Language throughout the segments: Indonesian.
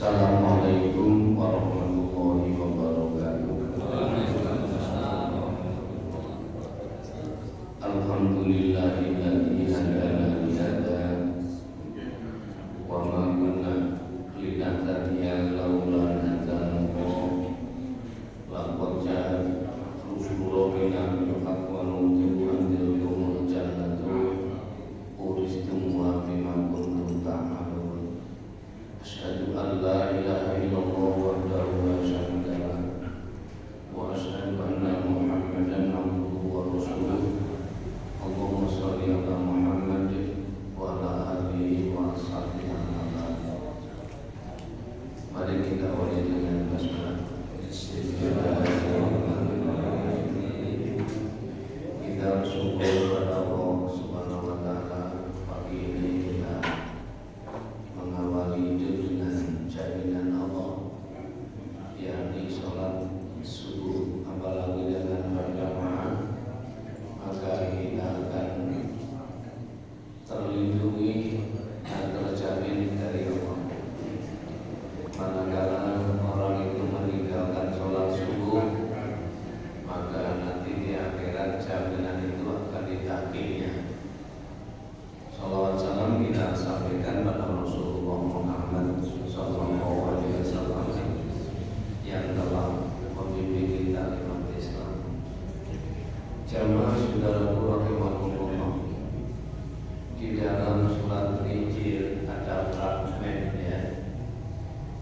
Assalamualaikum warahmatullahi wabarakatuh. Alhamdulillahilladzi hadana li hadza wa ma kunna linahtadiya laula an hadana Allah. Laqad ja'a rusuluna bil haqqi wa nunziru anzirkumul jannata uristumuha bima kuntum ta'malun. Asyhadu an la ilaha illallah wahdahu la syarika lahu wa asyhadu anna Muhammadan abduhu wa rasuluh. Allahumma shalli ala Muhammad wa ala alihi wa ashabihi wa sallam. Mari kita awali dengan basmalah. Kita bersyukur kepada Allah Subhanahu wa taala. Pagi ini kita mengawali hidup dengan jaminan Allah, yakni sholat subuh, apalagi dengan berjamaah, maka kita akan terlindungi dan terjamin dari Allah. Manakala orang itu meninggalkan sholat subuh, maka nanti di akhirat jaminan itu akan ditagihnya. Salawat salam kita sampaikan pada Rasulullah Muhammad Sallallahu Alaihi Wasallam yang telah membimbing kita umat Islam. Jamaah saudaraku rahimakumullah, di dalam surat Injil ada fragmen ya.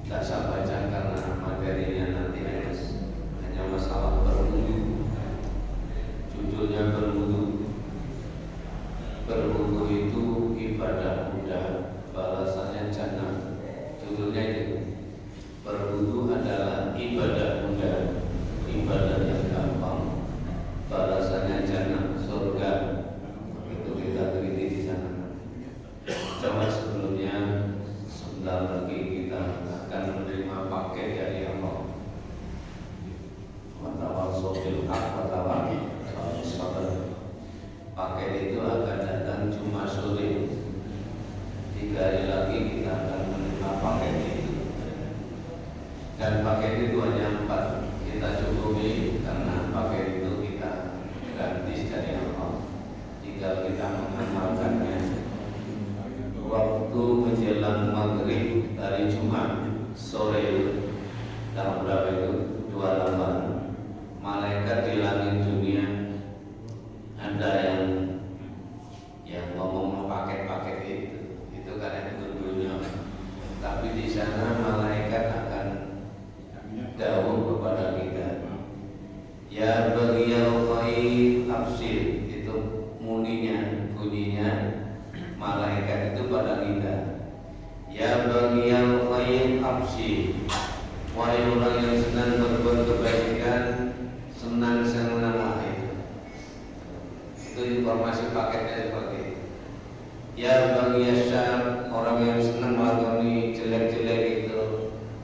Tidak saya baca karena materinya nanti hanya masalah berwudu. Judulnya berwudu. Berwudu itu ibadah mudah, balasannya jannah. Judulnya itu. Berwudu adalah ibadah mudah, ibadah yang gampang, balasannya jannah, surga. Itu kita teliti di sana. Coba sebelumnya sebentar lagi kita akan menerima paket dari Allah. Watawassaw bil haqq watawassaw bis sabr. Paket itu akan datang cuma sore. 3 hari lagi kita akan menerima paket itu. Dan paket itu hanya 4. Kita cukupi karena paket itu kita gratis dari Allah. Tinggal kita mengamalkannya. Waktu menjelang maghrib dari Jumat sore tahun berapa itu? 28. Malaikat di langit dunia ada yang ngomong paket-paket itu kan itu dunia. Tapi di sana malaikat akan dawuh kepada kita, ya baghiyal khair absir. Itu bunyinya malaikat itu pada kita, ya baghiyal khair absir. Wahai orang yang senang berbuat kebaikan, senang-senanglah. Itu informasi paketnya seperti itu. Ya bagi syar, orang yang senang melakoni jelek-jelek itu,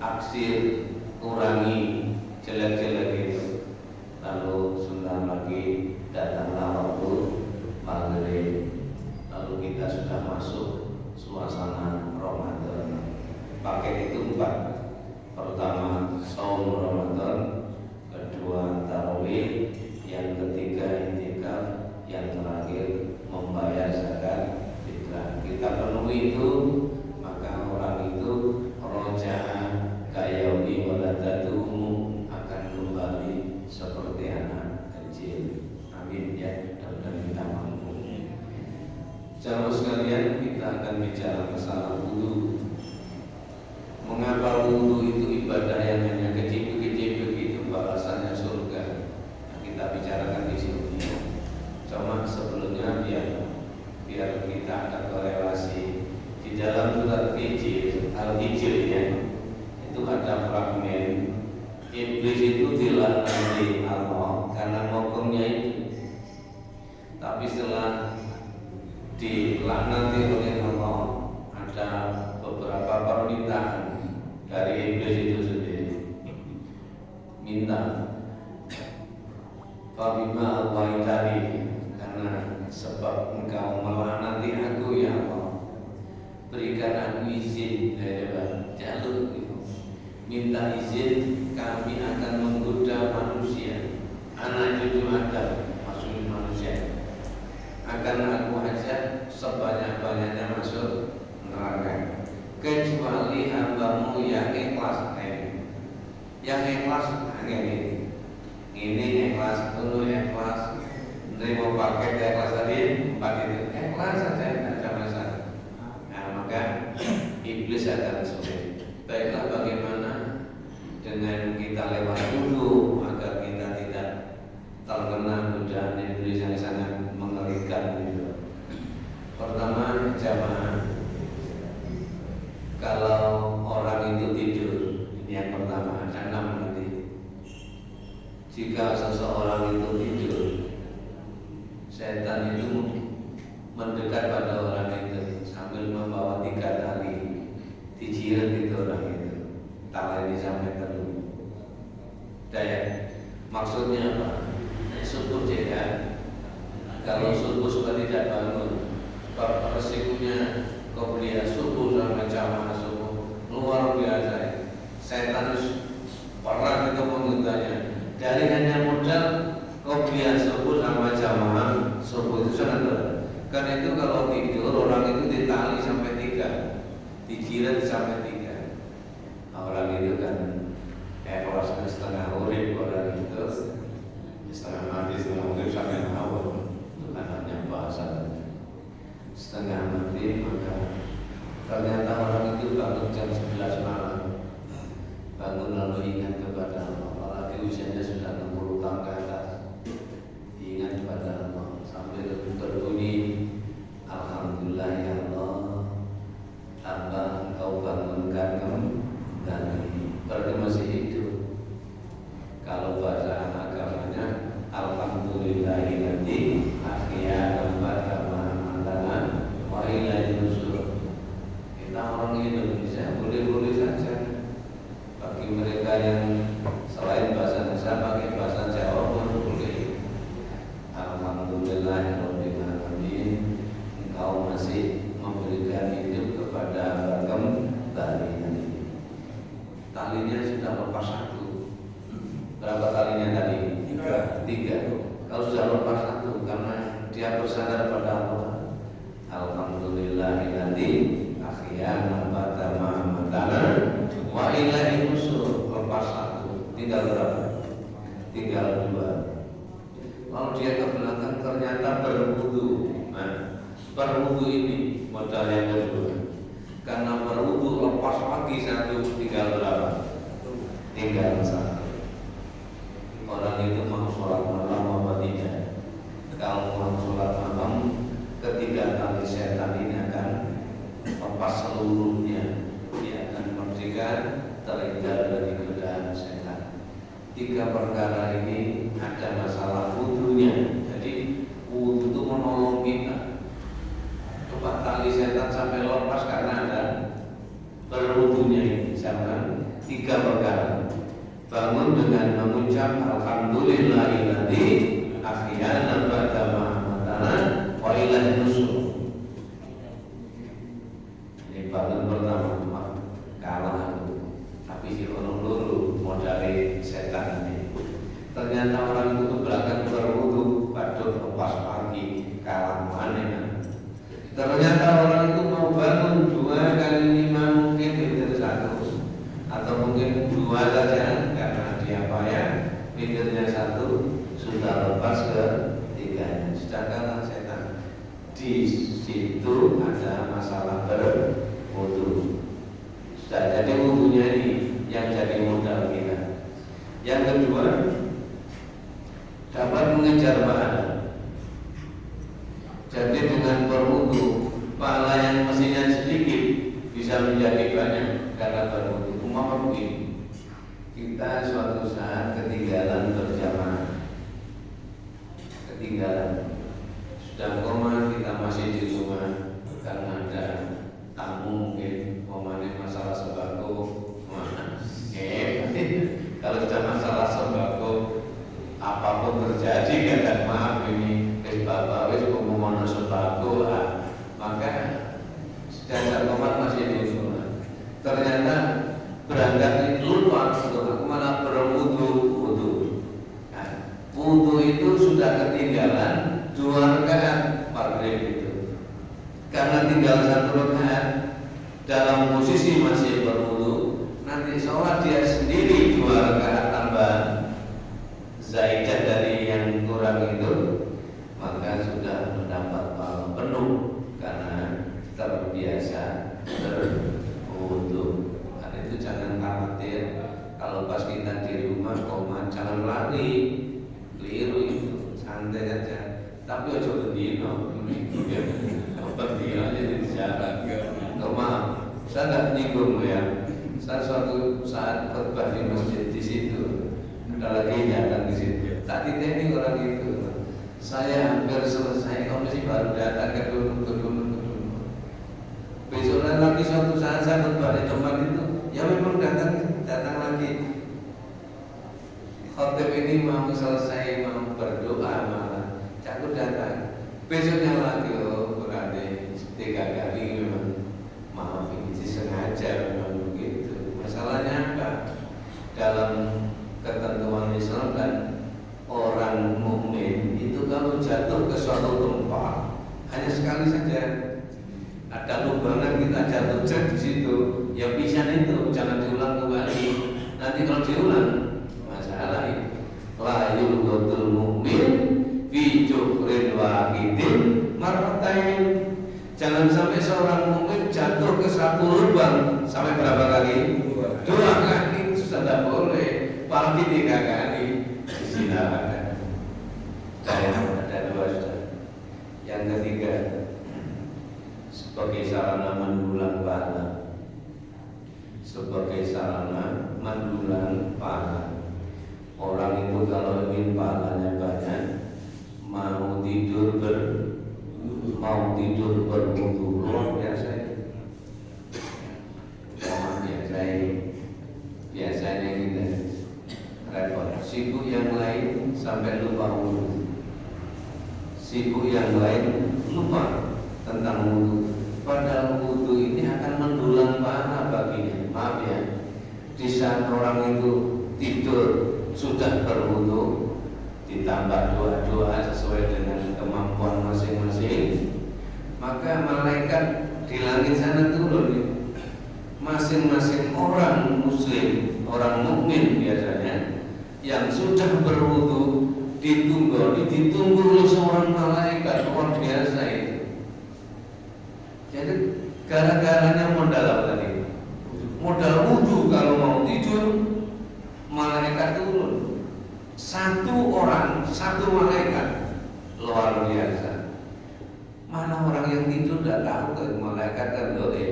aksir, kurangi jelek-jelek itu. Lalu sebentar lagi datanglah waktu maghrib. Lalu kita sudah masuk suasana Ramadan. Paket itu 4. Pertama saum Ramadan, kedua tarawih, yang ketiga i'tikaf, yang terakhir membayar zakat fitrah. Kita penuhi itu, maka orang itu roja'a kayaumi waladatuhum, akan kembali seperti anak kecil. Amin ya, dan kita mampu. Jamaah sekalian, kita akan bicara masalah wudu. Mengapa wudu itu ibadah yang hanya kecil-kecil begitu, balasannya surga? Nah, kita bicarakan di sini. Cuma sebelumnya biar kita ada korelasi di dalam surat Al-Hijr ya, itu ada fragmen iblis itu dilaknati Allah karena ngomongnya itu. Tapi setelah dilaknati oleh Allah, ada beberapa permintaan dari iblis itu sendiri. Minta Fabima Al-Waitari, karena sebab engkau melaknati aku ya Allah, berikan aku izin jalur gitu. minta izin kami akan menggoda manusia, anak cucu Adam, maksudnya manusia, akan aku ajak sebanyak-banyaknya masuk neraka kecuali hambamu yang ikhlas. Yang ikhlas hanya ini ikhlas, dulu ikhlas, nerima paket ikhlas tadi, empat itu ikhlas saja, tidak ada masalah. Nah, maka iblis akan sulit. Baiklah, bagaimana dengan kita lewat dulu agar kita tidak terkena godaan iblis yang sangat mengerikan itu. Pertama, jamaah. Kalau orang itu tidur, ini yang pertama, ada 6 nanti. Jika seseorang itu tidur, setan itu mendekat pada orang itu sambil membawa 3 tali, dijirat itu orang itu, tali sampai telur. Daya, maksudnya apa? Subuh jeda. Kalau subuh sudah tidak bangun, resikonya kau beli subuh sampai jamaah subuh luar biasa. Setan pernah itu menggodanya. Dari hanya modal kau beli subuh sama jamaah subuh itu sangat berat. Karena itu kalau tidur orang itu ditali sampai 3, dijilat sampai 3. Orang itu kan ekorosnya setengah urip, orang itu setengah mati, setengah urip sampai awal. Itu kan hanya bahasa setengah mati. Maka ternyata orang itu bangun jam 11 malam, bangun lalu ingat kepada Allah, apalagi usianya sudah 60 tahun ke atas, ingat kepada Allah sambil berbunyi, alhamdulillah ya Allah, hamba engkau bangunkan kembali, berarti masih hidup. Kalau bahasa agamanya alhamdulillahilladzi ahyana ba'da ma amatana wa ilaihi nusyur. Kita orang Indonesia boleh-boleh saja. Bagi mereka yang selain bahasa Indonesia pakai bahasa Jawa pun boleh. Alhamdulillahirabbil alamin, engkau masih memberikan hidup kepada kembali. Talinya sudah lepas 1. Berapa talinya tadi? 3. Kalau sudah lepas 1 karena dia bersandar pada Allah, alhamdulillahilladzi ahyana ba'da ma amatana wa ilaihi nusyur, lepas 1. Tinggal berapa? Tinggal 2. Kalau dia ke belakang ternyata berwudu. Nah, berwudu ini modal yang kedua. Karena berwudu lepas lagi 1, tinggal berapa? Tinggal 1. Orang itu mau sholat malam apa tidak? Kalau mau sholat malam, ketiga tali setan ini akan lepas seluruhnya. Dia akan merdeka, terhindar dari godaan setan. 3 perkara ini ada masalah wudunya. Jadi wudu itu menolong kita. Coba tali setan sampai lepas karena ada berwudunya ini. Jangan 3 perkara. Bangun dengan mengucap alhamdulillahilladzi ahyana ba'da ma amatana wa ilaihi nusyur. Ini bangun pertama, kalah aku. Tapi si orang luru modali setan ini. Ternyata orang itu ke belakang berwudu, badut lepas pagi, kalah mana? Ternyata orang itu mau bangun 2 kali 5 mungkin itu 1, atau mungkin 2 saja karena dia payah, pikirnya 1 sudah lepas ke 3. Sedangkan setan di situ ada masalah berwudu. Sudah jadi wudunya ini yang jadi modal kita. Yang kedua, dapat mengejar pahala. Jadi dengan berwudu, pahala yang mestinya sedikit bisa menjadi banyak karena berwudu. Umpama begini, kita suatu saat ketinggalan berjamaah, sudah koma, kita masih di rumah karena ada tamu mungkin ngomongin masalah sembako. Kalau sudah masalah sembako, apapun terjadi, kata maaf ini bapak wis ngomong sembako, maka dasar komat masih di rumah. Ternyata berangkat itu lupa aku malah berwudu. Nah, wudu itu sudah ketinggalan 2 rakaat maghrib itu. Karena tinggal 1 rakaat dalam posisi masih berwudu, nanti sholat dia sendiri 2 rakaat tambahan zaidah dari yang kurang itu, maka sudah mendapat pahala penuh karena terbiasa berwudu. Karena itu jangan khawatir kalau pas kita di rumah koma, jangan lari, keliru itu, santai aja. Tapi ojo bendino, bendino jadi bicara. Maaf, saya nggak nyinggung ya. Saya suatu saat khotbah di masjid di situ, ada lagi datang di situ. Tadi teknik orang itu, saya hampir selesai, kamu masih baru datang ke dulu. Besoknya lagi suatu saat saya khotbah di tempat itu, ya memang datang lagi. Khotbah ini mau selesai, mau berdoa malah, aku datang. Besoknya lagi, oh berarti 3 kali memang. Maaf ini disengaja memang begitu. Masalahnya apa? Dalam ketentuan Islam kan orang mukmin itu kalau jatuh ke suatu tempat hanya sekali saja. Ada lubangan kita jatuh di situ, ya bisa itu jangan diulang kembali. Nanti kalau diulang masalah itu. La yulqatul mukmin fi jufrin wahidin marratain. Jangan sampai seorang mukmin jatuh ke 1 lubang sampai berapa kali? 2 kali itu sudah tidak boleh. Apalagi 3 kali. Silakan. Ada 2 sudah. Yang ketiga, sebagai sarana mendulang pahala. Sebagai sarana mendulang pahala. Orang itu kalau ingin pahalanya banyak, mau tidur berwudu luar biasa itu. Biasanya kita repot. Sibuk yang lain sampai lupa wudu. Sibuk yang lain lupa tentang wudu. Padahal wudu ini akan mendulang pahala baginya. Maaf ya, di saat orang itu tidur sudah berwudu, ditambah doa-doa sesuai dengan kemampuan masing-masing, maka malaikat di langit sana turun. Masing-masing orang muslim, orang mukmin biasanya yang sudah berwudu ditunggu oleh seorang malaikat luar biasa itu. Jadi gara-garanya modal apa tadi? Modal wudu. Kalau mau tidur malaikat turun. 1 orang, 1 malaikat, luar biasa. Mana orang yang tidur tidak tahu ke malaikat kan doa.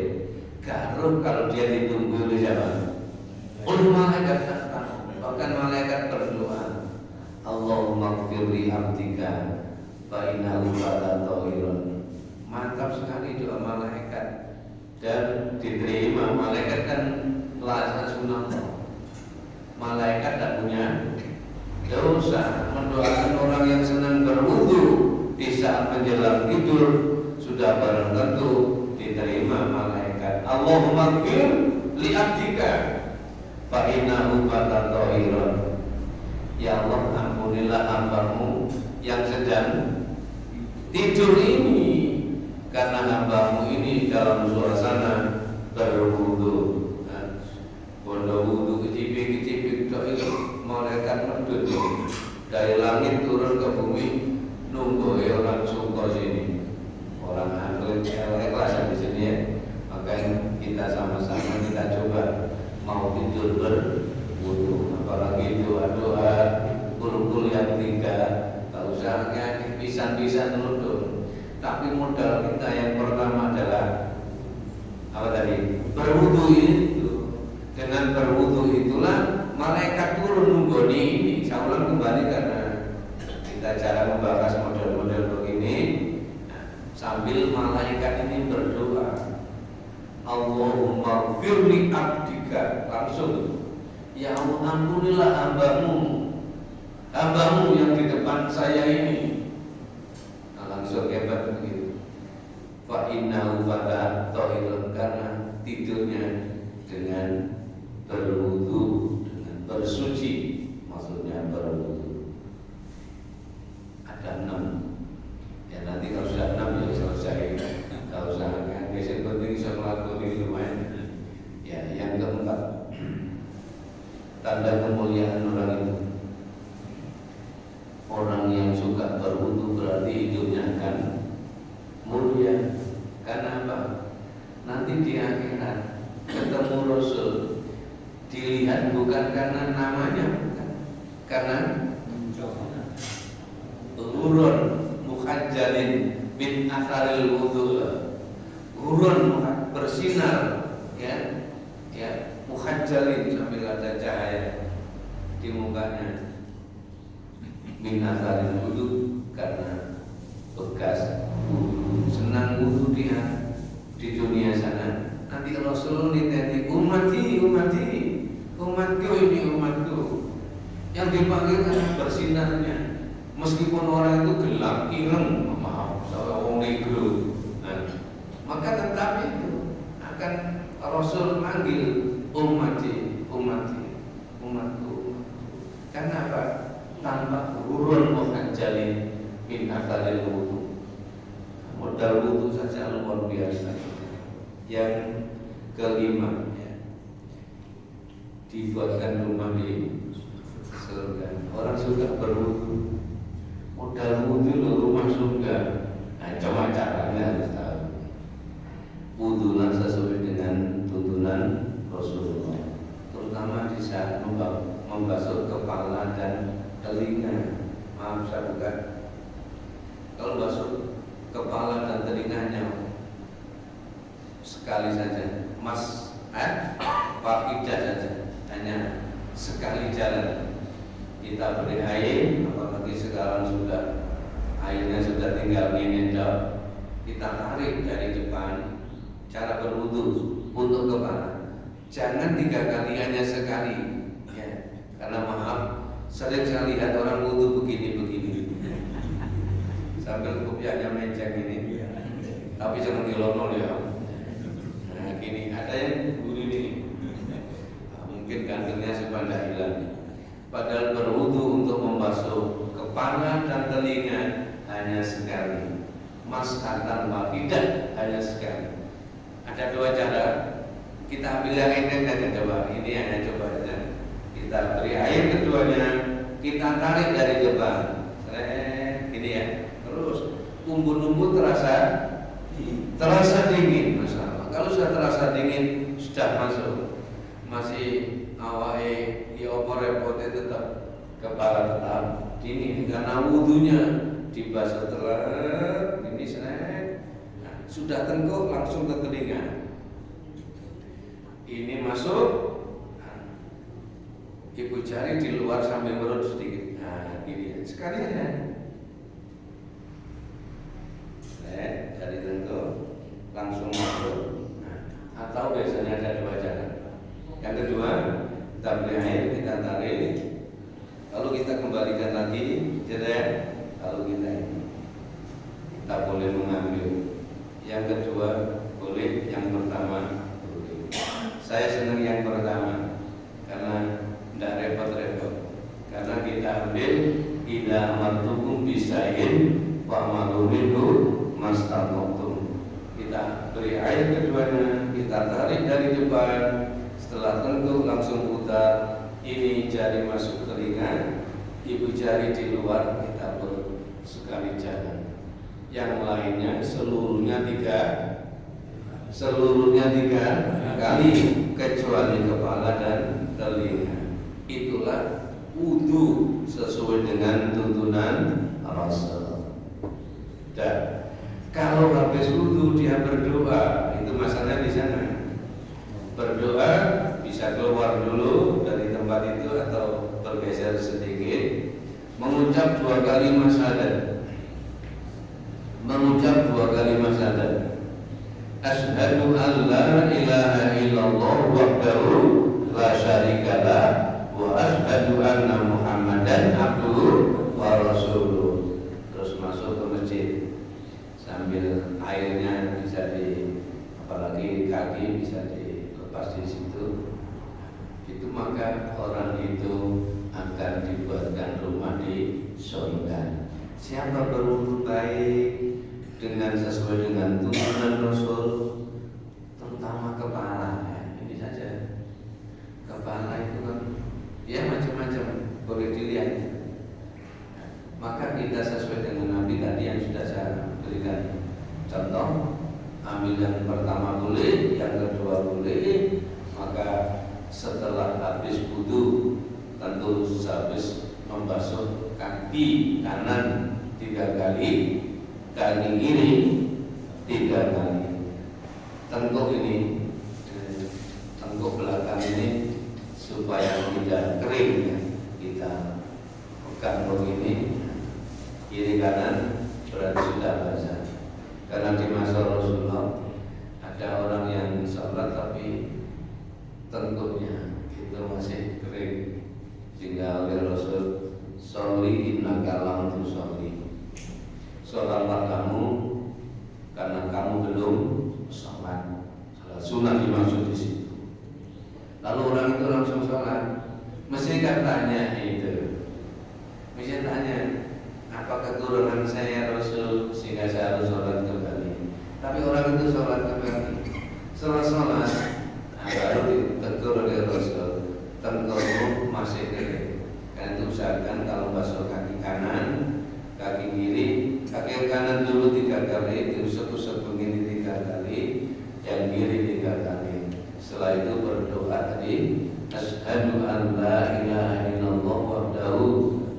Garuk kalau dia ditunggu oleh siapa? Oleh malaikat datang. Bahkan malaikat berdoa, Allahumma gfirli abdika fa innahu qad tahirun. Mantap sekali doa malaikat dan diterima. Malaikat kan laksana sunnah. Malaikat tak punya dosa. Mendoakan orang yang senang berwudu di saat menjelang tidur sudah barang tentu diterima malaikat. Allahumma gfir li abdika fa innahu qad tahirun. Ya Allah, ampunilah hamba-Mu yang sedang tidur ini, karena hamba-Mu ini dalam suasana berwudu. Bondo wudu kecipik-kecipik itu malaikat medut dari langit turun ke bumi, nunggu orang suka sini. Orang atlet kelas di sini ya. Maka kita sama-sama kita coba mau tidur berwudu, apalagi doa-doa kul yang 3, tak usah pisan-pisan dulu. Tapi modal kita yang pertama adalah apa tadi? Berwudu itu. Dengan berwudu itulah malaikat turun nunggu ini. Saya ulang kembali karena kita cara membahas model-model begini. Sambil malaikat ini berdoa, Allahumma gfirli abdika, langsung, ya Allah ampunilah hamba-Mu yang di depan saya ini. Nah, langsung hebat begitu. Fa innahu qad tahirun, karena tidurnya dengan berwudu dengan bersuci, maksudnya berwudu. Ada 6. Ya nanti kalau sudah 6 ya selesai. Kalau usah kan biasanya penting bisa melakukan ini lumayan. Ya, yang keempat, tanda kemuliaan orang itu. Orang yang suka berwudu berarti hidupnya akan mulia. Karena apa? Nanti di akhirat ketemu Rasul, dilihat bukan karena namanya, bukan karena hurun mukhajjalin bin atharil wudu, hurun bersinar, ya, mukhajjalin sambil ada cahaya di mukanya, min atharil wudu karena bekas wudu. Senang wudu dia di dunia sana. Nanti Rasul ditanya umatku ini umatku. Yang dipanggil kan bersinarnya. Meskipun orang itu gelap, ireng, maaf, orang negro. Nah, maka tetap itu akan Rasul manggil umatku. Karena apa? Tanpa hurun mukhajjalin min atharil wudu. Modal wudu saja luar biasa. Yang kelima, ya, dibuatkan rumah di surga. Orang suka berwudu, modal wudu loh rumah surga. Nah, coba caranya harus tahu. Wudulah sesuai dengan tuntunan Rasulullah, terutama di saat membasuh kepala dan telinga. Maaf saya bukan. Kalau basuh kepala dan telinganya sekali saja, fakidah saja, hanya sekali jalan. Kita beri air, apalagi sekarang sudah airnya sudah tinggal ini, kita tarik dari depan. Cara berwudu untuk kepala, jangan 3 kali, hanya sekali, ya. Karena maaf, sering saya lihat orang wudu begini sambil kopiahnya menceng ini, tapi jangan dilonol ya. Nah, gini, ada yang begini, mungkin kantongnya supaya tidak hilang. Padahal berwudu untuk membasuh kepala dan telinga hanya sekali, mas'atan wahidah, hanya sekali. Ada 2 cara. Kita ambil yang enteng saja, coba. Ini hanya coba saja. Kita beri air keduanya, kita tarik dari depan. Gini ya. Terus umbun-umbun terasa dingin, masalah. Kalau sudah terasa dingin, sudah masuk. Masih awalnya ya apa repotnya tetap kepala tetap dingin karena wudunya dibasuh terus ini nah, sudah tengkuk langsung ke telinga. Ini masuk, nah, ibu jari di luar sambil merut sedikit. Nah, gini sekali aja. Dari tengkuk langsung masuk. Nah, atau biasanya ada 2 cara. Yang kedua, kita beri air, kita tarik, lalu kita kembalikan lagi, jeda, lalu kita boleh mengambil. Yang kedua boleh, yang pertama boleh. Saya senang yang pertama karena tidak repot-repot. Karena kita ambil ila amartukum bisain wa amalu minhu mastata'tum. Kita beri air keduanya, kita tarik dari depan. Setelah tengkuk langsung putar. Ini jari masuk telinga, ibu jari di luar, kita sekali jalan. Yang lainnya seluruhnya 3 kali kecuali kepala dan telinga. Itulah wudu sesuai dengan tuntunan Rasul. Dan kalau habis wudu dia berdoa, itu masalahnya di sana. Berdoa bisa keluar dulu dari tempat itu atau bergeser sedikit, mengucap 2 kalimat syahadat. Asyhadu an la ilaha illallah wahdahu la syarikalah wa asyhadu anna Muhammadan abduhu wa rasuluh. Terus masuk ke masjid sambil airnya bisa apalagi kaki bisa dilepas di situ. itu maka orang itu akan dibuatkan rumah di surga. Siapa berwudu baik dengan sesuai dengan tuntunan Rasul, terutama kepala, ya, ini saja. Kepala itu kan ya macam-macam, boleh dilihat. Maka kita sesuai dengan Nabi tadi yang sudah saya berikan contoh. Ambil yang pertama boleh, yang kedua boleh. Maka setelah habis wudu, tentu habis membasuh kaki kanan 3 kali, kaki kiri 3 kali. Tengkuk ini, tengkuk belakang ini supaya tidak kering ya, kita pegang begini, kiri kanan berarti sudah basah. Karena di masa Rasulullah ada orang yang sholat tapi tengkuknya itu masih kering, sehingga oleh Rasul, "Sholli innaka lam tusolli." Sholatlah kamu karena kamu belum sholat. Salat sunnah dimaksud di situ. Lalu orang itu langsung sholat. Mesti katanya itu, mesti tanya, apa kekurangan saya Rasul sehingga saya harus sholat kembali? Tapi orang itu sholat kembali. Setelah sholat, baru ditegur oleh Rasul, tengkormu masih kering. Karena itu usahakan kalau basuh kaki kanan, kaki kiri, kaki kanan dulu 3 kali, diusap-usap begini 3 kali, yang kiri 3 kali. Setelah itu berdoa tadi, asyhadu an la ilaha illallah wahdahu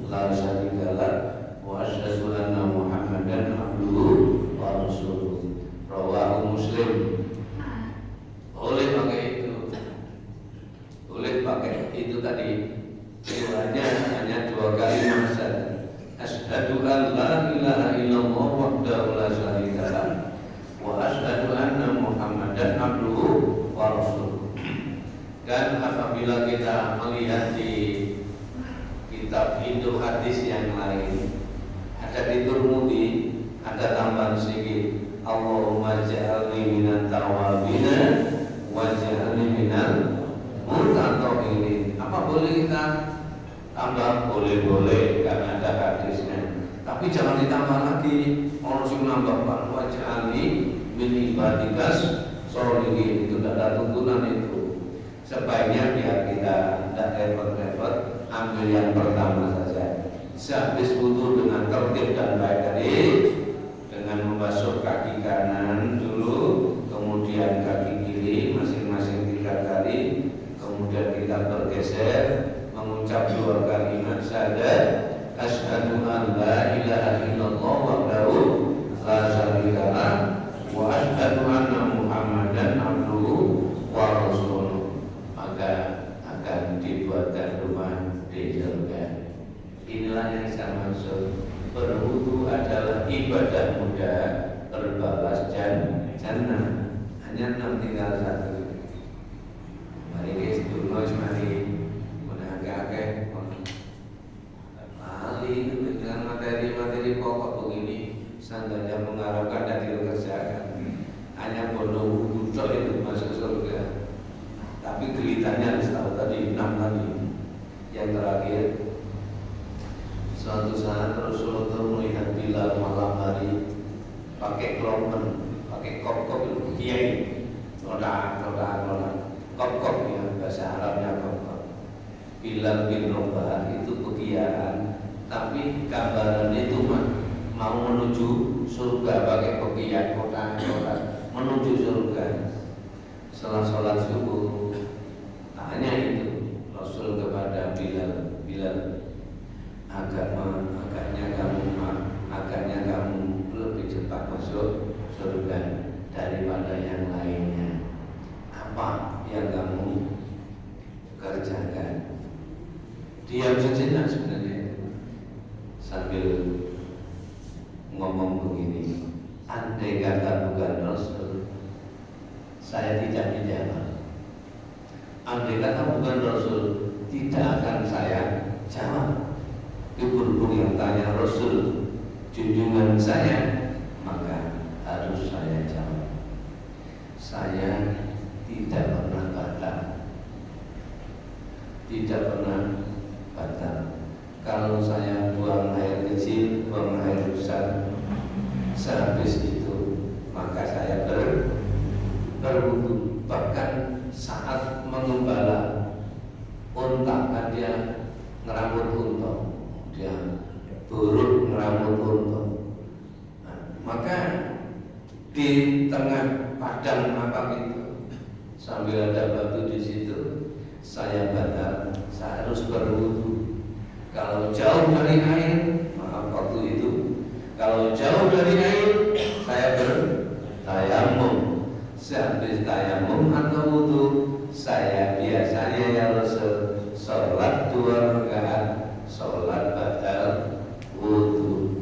la syarika lah wa asyhadu anna Muhammadan abduhu wa rasuluh. Rawahu Muslim. Boleh pakai itu, boleh pakai itu tadi. Hanya 2 kali saja. Asyhadu an la ilaha illallah wahdahu la syarika lah wa asyhadu anna Muhammadan abduhu wa rasuluh. Dan apabila kita melihat di kitab Hindu hadis yang lain, ada di Turmudi, ada tambahan sedikit, Allahumma ja'alni minan tawabina waj'alni minal mutatahhirin. Apa boleh kita tambah? Boleh karena ada hadisnya. Tapi jangan ditambah lagi. Orang sing nambah waj'alni min ibadikas sholihin, itu tidak ada tuntunan itu. Sebaiknya biar kita tidak repot-repot, ambil yang pertama saja. Sehabis wudu dengan tertib dan baik tadi, dengan membasuh kaki kanan dulu, kemudian kaki kiri masing-masing 3 kali, kemudian kita bergeser mengucap 2 kalimat syahadat, asyhadu an la ilaha illallah wahdahu la syarika lah wa asyhadu anna Muhammadan abduhu wa rasuluh. Maka akan dibuatkan rumah di surga. Inilah yang saya maksud, berwudu adalah ibadah mudah, berbalas jannah. Hanya 6 tinggal 1. Mari guys, dulu mari menagak ahli dengan materi-materi pokok begini, sanggahnya mengharapkan dan dikerjakan. Hanya bodoh wudu itu masuk surga. Tapi gelitannya harus tahu tadi 6 tadi. Yang terakhir, suatu saat Rasulullah melihat Bilal malam hari pakai klompen, pakai kop-kop kiai, roda, kop-kop ya, bahasa Arabnya kop-kop. Bilal bin Rabah itu pegiaan, tapi gambarannya itu mau menuju surga pakai pegiat kotak menuju surga. Setelah sholat subuh, tanya itu Rasul kepada Bilal, agaknya kamu lebih cepat masuk surga daripada yang lainnya. Apa yang kamu kerjakan? Diam sejenak sebenarnya sambil ngomong begini, andai kata bukan Rasul, saya tidak dijawab. Andai kata bukan Rasul, tidak akan saya jawab. Itu berhubung yang tanya Rasul, junjungan saya, maka harus saya jawab. Saya tidak pernah batal tidak pernah batal. Kalau saya buang air kecil, buang air besar, sehabis itu maka saya berwudu. Bahkan saat mengembala unta, kan dia ngeramut unta, dia buruk ngeramut unta. Nah, maka di tengah padang apa itu sambil ada batu di situ, saya batal, saya harus berwudu. Kalau jauh dari air, maaf waktu itu, kalau jauh dari air, saya bertayamum. Sehabis tayamum atau wudu, saya biasanya kalau sholat 2 rakaat, sholat batal wudu.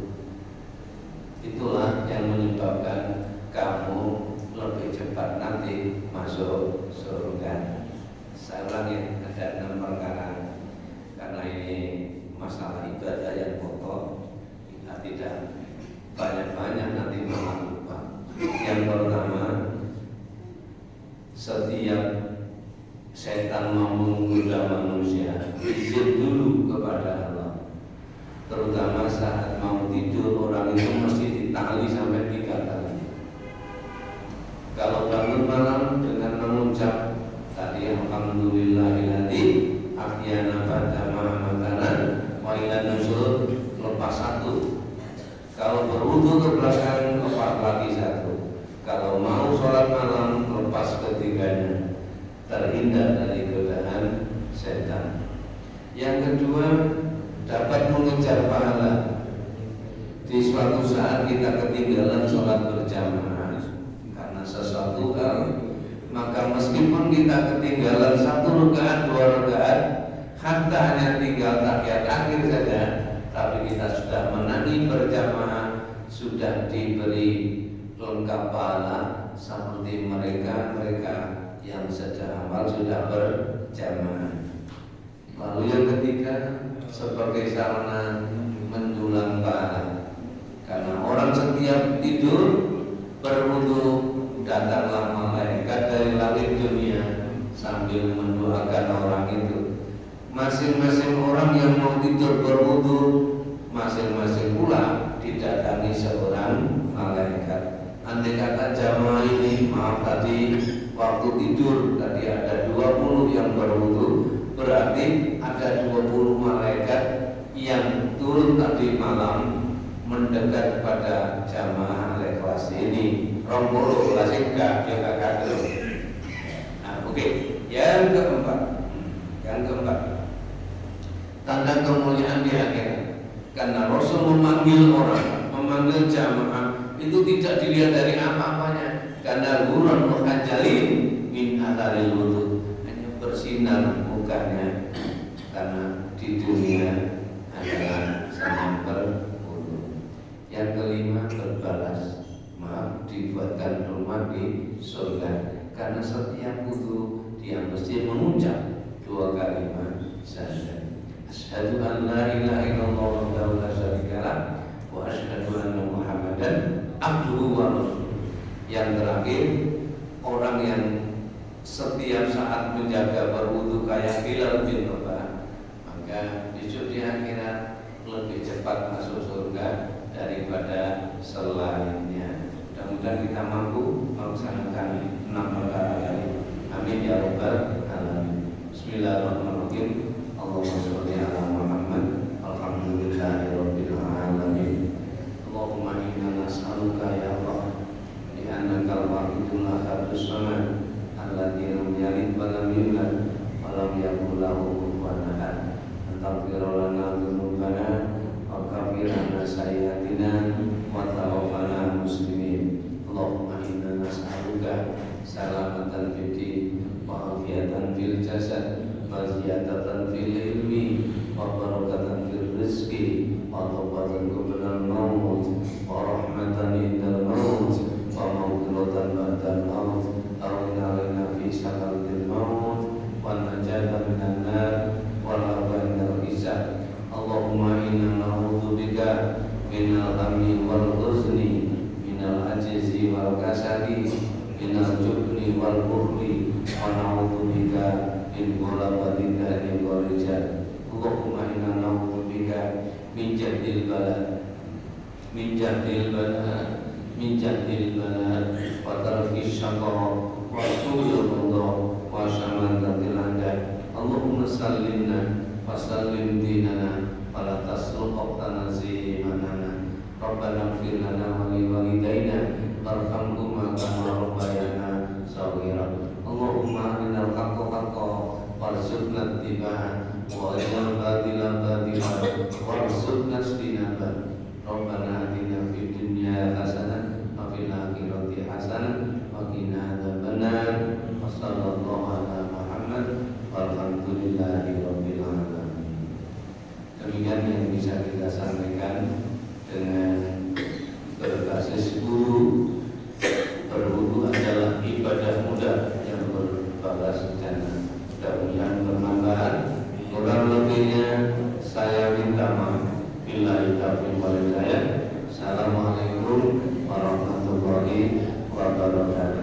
Itulah yang menyebabkan kamu lebih cepat nanti masuk surga. Saya ulangi, ada 6 perkara. Karena ini masalah ibadah yang pokok, kita tidak banyak-banyak nanti malah lupa. Yang pertama, setiap setan mau menggoda manusia, izin dulu kepada Allah. Terutama saat mau tidur, orang itu mesti ditali sampai 3 kali. Kalau bangun malam dengan mengucap tadi alhamdulillahilladzi ahyana ba'da ma amatana wa ila nusyur, lepas 1. Kalau berwudu ke belakang, lepas lagi 1. Kalau mau sholat malam, lepas ketiganya, terhindar dari godaan setan. Yang kedua, dapat mengejar pahala. Di suatu saat kita ketinggalan sholat berjamaah karena sesuatu hal, maka meskipun kita ketinggalan 1 rakaat, 2 rakaat, hatta hanya tinggal tahiyat akhir saja, tapi kita sudah menangi berjamaah, sudah diberi lengkap pahala seperti mereka yang sejak awal sudah berjamaah. Lalu yang ketiga, sebagai sarana mendulang pahala. Karena orang setiap tidur berwudu, datanglah malaikat dari langit dunia sambil mendoakan orang itu. Masing-masing orang yang mau tidur berwudu, masing-masing pula didatangi seorang malaikat. Andai kata jamaah ini, maaf tadi waktu tidur tadi ada 20 yang berwudu, berarti ada 20 malaikat yang turun tadi malam mendekat pada jamaah kelas ini. Rombolo kelas enggak, dia enggak kader. Nah, oke. Yang keempat, tanda kemuliaan di akhirat. Karena Rasul memanggil orang, memanggil jamaah, itu tidak dilihat dari apa-apanya. Karena ghurran muhajjalin min atharil wudu, hanya bersinar mukanya karena di dunia adalah sedang berwudu. Yang kelima, berbalas, maaf, dibuatkan rumah di surga. Karena setiap wudu dia mesti mengucap 2 kalimat syahadat. Asyhadu an la ilaha illallah wahdahu la syarika lah wa asyhadu anna Muhammadan abduhu wa rasuluh. Yang terakhir, orang yang setiap saat menjaga berwudu kayak Bilal bin Rabah, maka besok di akhirat lebih cepat masuk surga daripada selainnya. Mudah-mudahan kita mampu melaksanakan 6 perkara tadi. Amin ya rabbal alamin. Bismillahirrahmanirrahim. Allahumma sholli ala Muhammad. Alhamdulillahi rabbil alamin. Allahumma inna nas'aluka ya Allah bi annaka al-wahidul ahadus samad alladzi lam yalid wa lam yulad wa lam yakul lahu kufuwan ahad. Taghfir lana dzunubana wa kaffir 'anna sayyi'atina wa tawaffana muslimin. Allahumma inna nas'aluka salamatan fid din wa afiyatan fil jasad wa ziyadatan fil ilmi wa barakatan fil rizqi wa tawbatan qabla al-maut wa rahmatan indal maut wa maghfiratan ba'dal maut aw inna fi sakaratil maut wa najatan minan nar wa labanal hisab. Allahumma inna na'udzubika minal hammi wal huzni, minal ajzi wal kasali, minal jubni wal bukhli, wa na'udzubika min ghalabatin dahri wal rijal. Allahumma inna na'udzubika min jahdil bala wa tarkis syaqa wa su'il qada wa syamatatil a'da. Allahumma sallimna wa sallim dinana wa la tasluq tanzimanana. Rabbana ighfir lana wa li walidayna warhamhuma kama rabbayana shaghira. Allahumma arinal haqqa haqqan warzuqna ittiba'ah wa arinal batila batila warzuqna ijtinabah. Rabbana atina fid dunya hasanah wa fil akhirati hasanah wa qina adzabannar. Wa sallallahu ala Muhammad walhamdulillahi rabbil alamin. Demikian yang bisa kita sampaikan dengan berbasis guru. Berwudu adalah ibadah mudah yang berbalas jannah. Mudah-mudahan bermanfaat. Kurang lebihnya saya minta maaf. Billahi taufiq wal hidayah. Assalamualaikum warahmatullahi wabarakatuh.